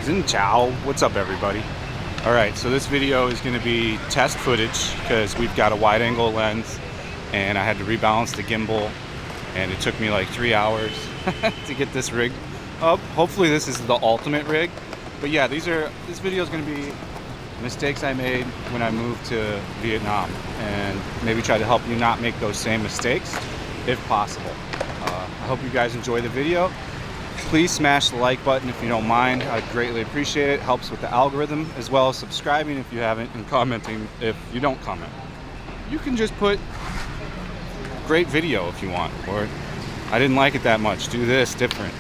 Xin Chao. What's up, everybody? Alright, so this video is going to be test footage because we've got a wide angle lens and I had to rebalance the gimbal and it took me like 3 hours to get this rig up. Hopefully this is the ultimate rig. But yeah, this video is going to be mistakes I made when I moved to Vietnam and maybe try to help you not make those same mistakes if possible. I hope you guys enjoy the video. Please smash the like button if you don't mind. I'd greatly appreciate it. It helps with the algorithm, as well as subscribing if you haven't and commenting if you don't comment. You can just put great video if you want, or I didn't like it that much, do this different,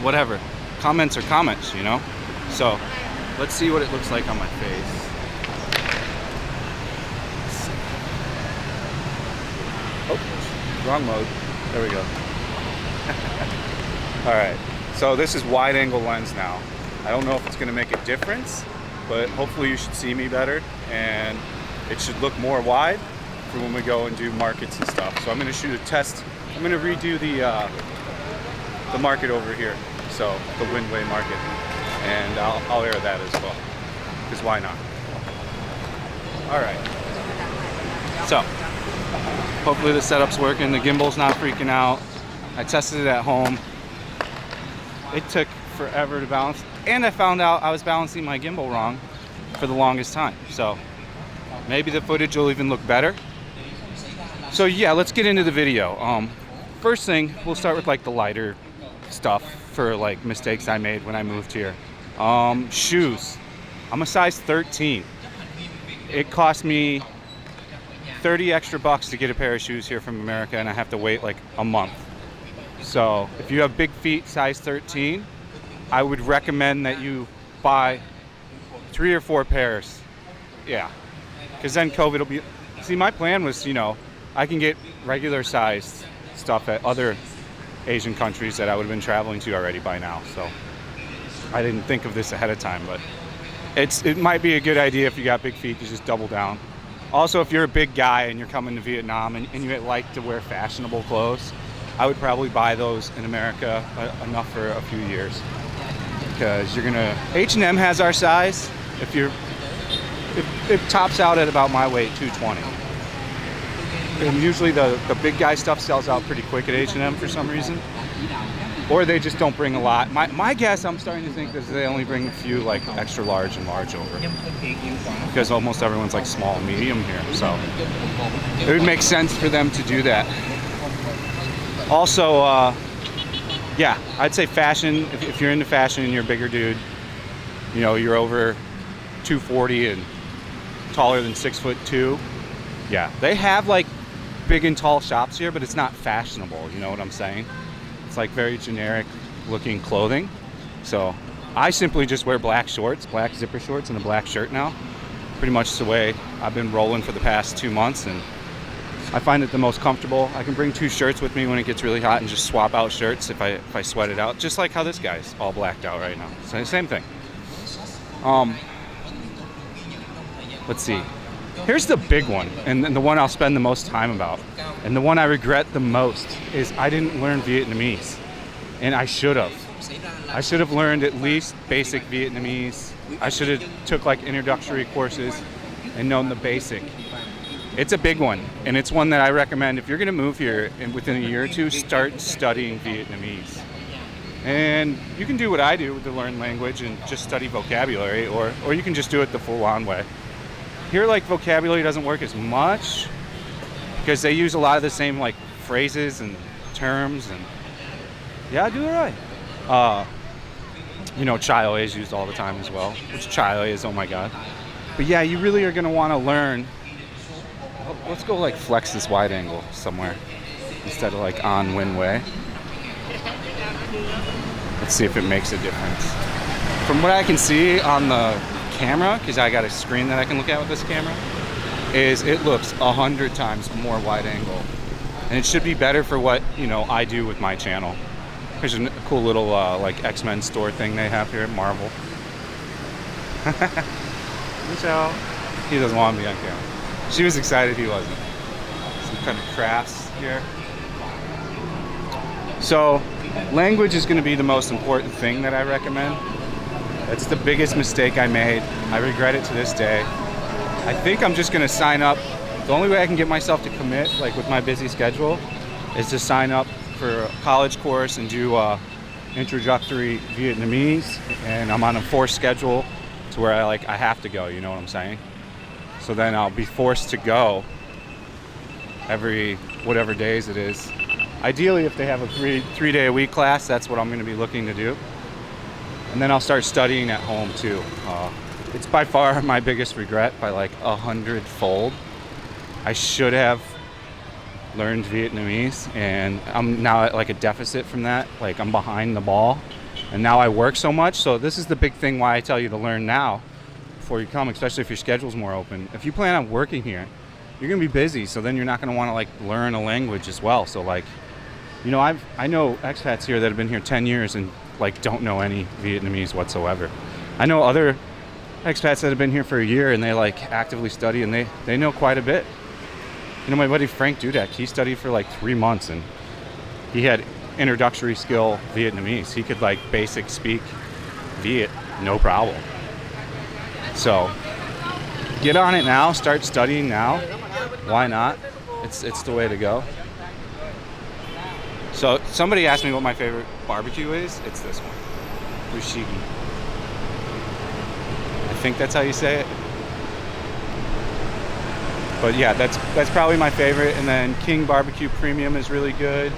whatever. Comments are comments, you know? So let's see what it looks like on my face. Oh, wrong mode. There we go. Alright, so this is wide angle lens now. I don't know if it's going to make a difference, but hopefully you should see me better and it should look more wide for when we go and do markets and stuff. So I'm going to shoot a test. I'm going to redo the market over here, so the Windway market, and I'll air that as well, because why not? Alright, so hopefully the setup's working, the gimbal's not freaking out. I tested it at home. It took forever to balance, and I found out I was balancing my gimbal wrong for the longest time. So maybe the footage will even look better. So yeah, let's get into the video. First thing, we'll start with like the lighter stuff for like mistakes I made when I moved here. Shoes. I'm a size 13. It cost me 30 extra bucks to get a pair of shoes here from America, and I have to wait like a month. So if you have big feet, size 13, I would recommend that you buy 3 or 4 pairs. Yeah, because then COVID will be... See, my plan was, you know, I can get regular sized stuff at other Asian countries that I would have been traveling to already by now. So I didn't think of this ahead of time, but it might be a good idea if you got big feet to just double down. Also, if you're a big guy and you're coming to Vietnam and you like to wear fashionable clothes, I would probably buy those in America enough for a few years, because you're gonna... H&M has our size. It tops out at about my weight, 220. And usually the big guy stuff sells out pretty quick at H&M for some reason, or they just don't bring a lot. My guess, I'm starting to think, is they only bring a few like extra large and large over, because almost everyone's like small and medium here. So it would make sense for them to do that. Also, yeah, I'd say fashion, if you're into fashion and you're a bigger dude, you know, you're over 240 and taller than 6'2", yeah, they have like big and tall shops here, but it's not fashionable, you know what I'm saying? It's like very generic looking clothing. So I simply just wear black shorts, black zipper shorts, and a black shirt now. Pretty much the way I've been rolling for the past 2 months, and I find it the most comfortable. I can bring 2 shirts with me when it gets really hot and just swap out shirts if I sweat it out, just like how this guy's all blacked out right now. So same thing. Let's see. Here's the big one, and the one I'll spend the most time about, and the one I regret the most, is I didn't learn Vietnamese, and I should have. I should have learned at least basic Vietnamese. I should have took like introductory courses and known the basic. It's a big one, and it's one that I recommend if you're going to move here and within a year or two, start studying Vietnamese. And you can do what I do to learn language and just study vocabulary, or you can just do it the full-on way. Here, like, vocabulary doesn't work as much because they use a lot of the same like phrases and terms, and yeah, I do it right. You know, chile is used all the time as well, which chile is, oh my god. But yeah, you really are going to want to learn. Let's go like flex this wide angle somewhere instead of like on Windway. Let's see if it makes a difference. From what I can see on the camera, because I got a screen that I can look at with this camera, is it looks 100 times more wide angle, and it should be better for what, you know, I do with my channel. There's a cool little like X-Men store thing they have here at Marvel. He doesn't want to be on camera. She was excited he wasn't. Some kind of crafts here. So language is going to be the most important thing that I recommend. That's the biggest mistake I made. I regret it to this day. I think I'm just gonna sign up. The only way I can get myself to commit, like with my busy schedule, is to sign up for a college course and do introductory Vietnamese, and I'm on a forced schedule to where I have to go, you know what I'm saying? So then I'll be forced to go every whatever days it is. Ideally, if they have a three day a week class, that's what I'm going to be looking to do. And then I'll start studying at home too. It's by far my biggest regret, by like 100-fold. I should have learned Vietnamese, and I'm now at like a deficit from that. Like, I'm behind the ball, and now I work so much. So this is the big thing why I tell you to learn now before you come, especially if your schedule's more open. If you plan on working here, you're gonna be busy, so then you're not gonna want to like learn a language as well. So like, you know, I know expats here that have been here 10 years and like don't know any Vietnamese whatsoever. I know other expats that have been here for a year and they like actively study, and they know quite a bit. You know, my buddy Frank Dudek, he studied for like 3 months, and he had introductory skill Vietnamese. He could like basic speak Viet, no problem. So get on it now, start studying now. Why not? It's the way to go. So somebody asked me what my favorite barbecue is. It's this one, Fushigi. I think that's how you say it. But yeah, that's probably my favorite. And then King Barbecue Premium is really good.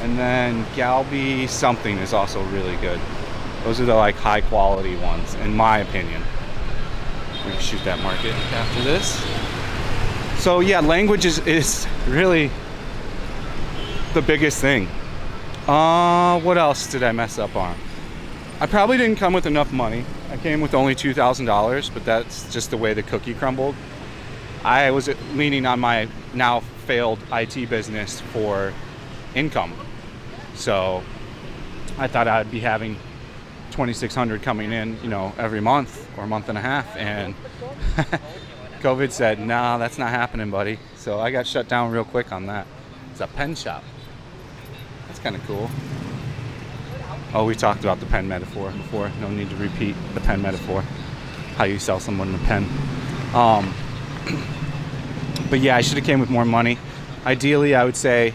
And then Galbi something is also really good. Those are the like high quality ones, in my opinion. We're gonna shoot that market after this. So yeah, language is really the biggest thing. What else did I mess up on? I probably didn't come with enough money. I came with only $2,000, but that's just the way the cookie crumbled. I was leaning on my now failed IT business for income. So I thought I'd be having $2,600 coming in, you know, every month or month and a half, and COVID said, nah, that's not happening, buddy. So I got shut down real quick on that. It's a pen shop. That's kind of cool. Oh, we talked about the pen metaphor before. No need to repeat the pen metaphor. How you sell someone a pen. But yeah, I should have came with more money. Ideally, I would say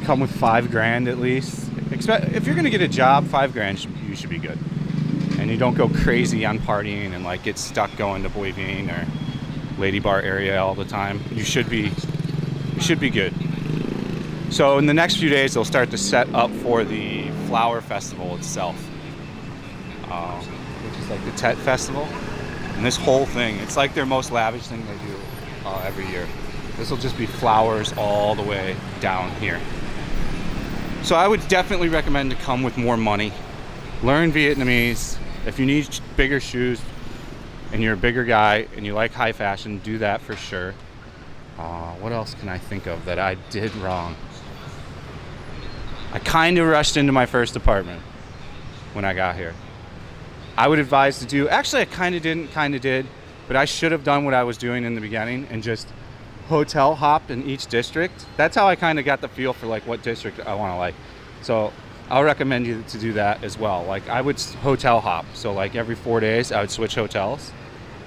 come with $5,000 at least. If you're gonna get a job, $5,000 you should be good. And you don't go crazy on partying and like get stuck going to Boy Veen or Lady Bar area all the time. You should be good. So in the next few days, they'll start to set up for the flower festival itself, which is like the Tet Festival. And this whole thing, it's like their most lavish thing they do every year. This will just be flowers all the way down here. So I would definitely recommend to come with more money. Learn Vietnamese. If you need bigger shoes and you're a bigger guy and you like high fashion, do that for sure. What else can I think of that I did wrong? I kind of rushed into my first apartment when I got here. I would advise to do, actually I kind of didn't, kind of did, but I should have done what I was doing in the beginning and just hotel hop in each district. That's how I kind of got the feel for like what district I want to like. So I'll recommend you to do that as well. Like I would hotel hop. So like every 4 days I would switch hotels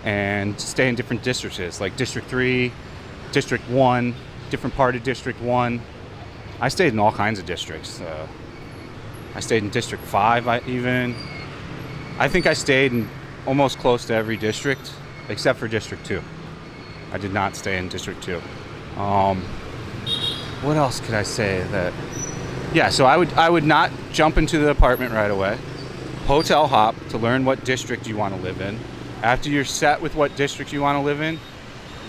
and stay in different districts, like District 3, District 1, different part of District 1. I stayed in all kinds of districts. I stayed in District 5 I think I stayed in almost close to every district except for District 2. I did not stay in District 2. What else could I say that... Yeah, so I would not jump into the apartment right away. Hotel hop to learn what district you want to live in. After you're set with what district you want to live in,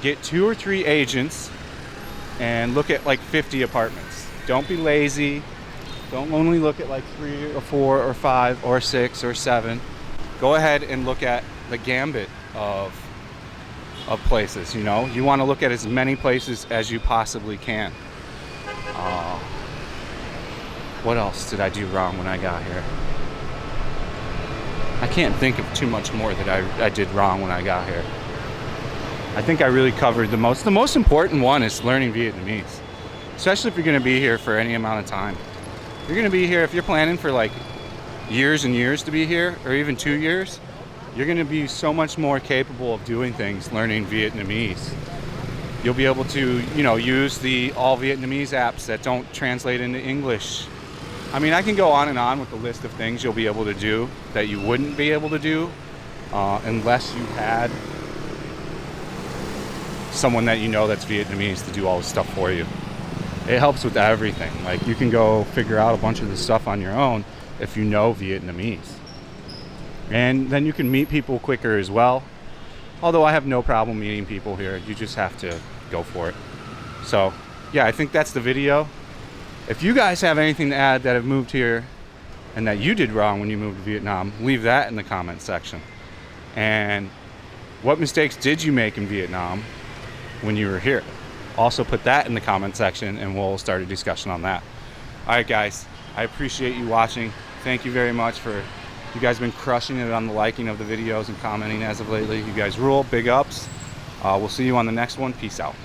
get 2 or 3 agents and look at like 50 apartments. Don't be lazy. Don't only look at like 3 or 4 or 5 or 6 or 7. Go ahead and look at the gambit of places, you know. You want to look at as many places as you possibly can. What else did I do wrong when I got here? I can't think of too much more that I did wrong when I got here. I think I really covered the most. The most important one is learning Vietnamese, especially if you're going to be here for any amount of time. You're going to be here, if you're planning for like, years and years to be here, or even 2 years, you're going to be so much more capable of doing things learning Vietnamese. You'll be able to, you know, use the all Vietnamese apps that don't translate into English. I mean, I can go on and on with the list of things you'll be able to do that you wouldn't be able to do unless you had someone that you know that's Vietnamese to do all this stuff for you. It helps with everything. Like, you can go figure out a bunch of this stuff on your own if you know Vietnamese. And then you can meet people quicker as well. Although I have no problem meeting people here. You just have to go for it. So, yeah, I think that's the video. If you guys have anything to add that have moved here and that you did wrong when you moved to Vietnam, leave that in the comment section. And what mistakes did you make in Vietnam when you were here? Also put that in the comment section and we'll start a discussion on that. All right, guys, I appreciate you watching. Thank you very much for, you guys have been crushing it on the liking of the videos and commenting as of lately. You guys rule. Big ups. We'll see you on the next one. Peace out.